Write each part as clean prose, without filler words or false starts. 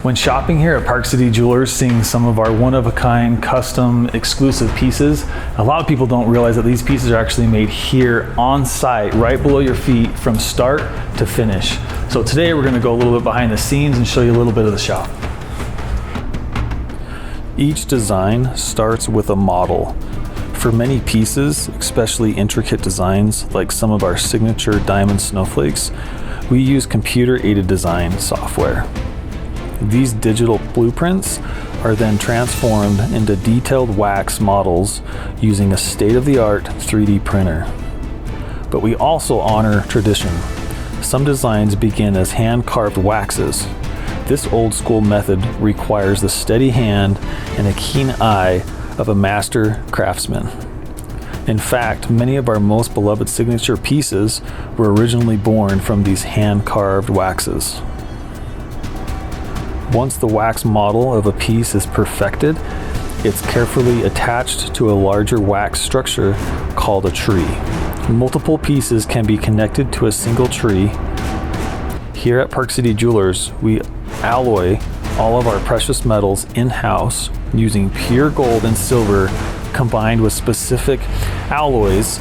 When shopping here at Park City Jewelers, seeing some of our one-of-a-kind, custom, exclusive pieces, a lot of people don't realize that these pieces are actually made here on site, right below your feet, from start to finish. So today we're gonna go a little bit behind the scenes and show you a little bit of the shop. Each design starts with a model. For many pieces, especially intricate designs like some of our signature diamond snowflakes, we use computer-aided design software. These digital blueprints are then transformed into detailed wax models using a state-of-the-art 3D printer. But we also honor tradition. Some designs begin as hand-carved waxes. This old-school method requires the steady hand and a keen eye of a master craftsman. In fact, many of our most beloved signature pieces were originally born from these hand-carved waxes. Once the wax model of a piece is perfected, it's carefully attached to a larger wax structure called a tree. Multiple pieces can be connected to a single tree. Here at Park City Jewelers, we alloy all of our precious metals in-house using pure gold and silver combined with specific alloys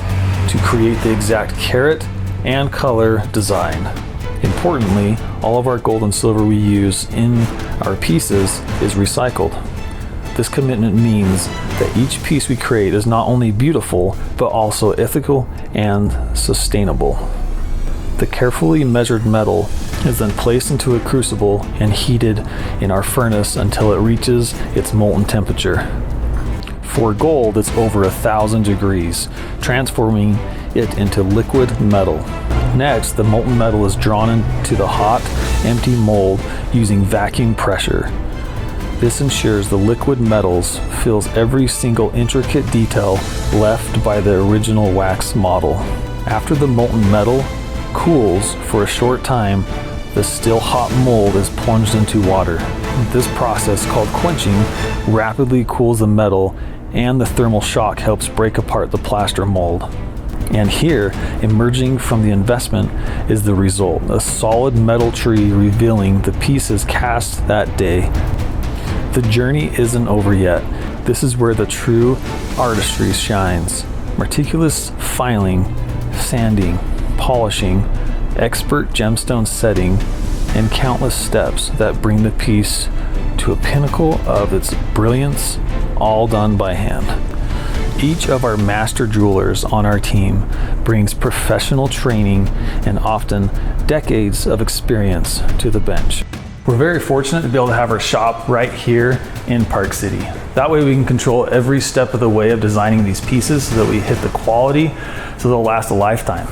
to create the exact carat and color design. Importantly, all of our gold and silver we use in our pieces is recycled. This commitment means that each piece we create is not only beautiful, but also ethical and sustainable. The carefully measured metal is then placed into a crucible and heated in our furnace until it reaches its molten temperature. For gold, it's over 1,000 degrees, transforming it into liquid metal. Next, the molten metal is drawn into the hot, empty mold using vacuum pressure. This ensures the liquid metals fills every single intricate detail left by the original wax model. After the molten metal cools for a short time, the still hot mold is plunged into water. This process, called quenching, rapidly cools the metal, and the thermal shock helps break apart the plaster mold. And here, emerging from the investment, is the result, a solid metal tree revealing the pieces cast that day. The journey isn't over yet. This is where the true artistry shines. Meticulous filing, sanding, polishing, expert gemstone setting, and countless steps that bring the piece to a pinnacle of its brilliance, all done by hand. Each of our master jewelers on our team brings professional training and often decades of experience to the bench. We're very fortunate to be able to have our shop right here in Park City. That way we can control every step of the way of designing these pieces so that we hit the quality so they'll last a lifetime.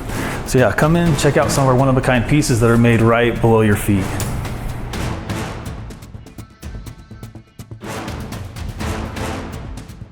So yeah, come in, check out some of our one-of-a-kind pieces that are made right below your feet.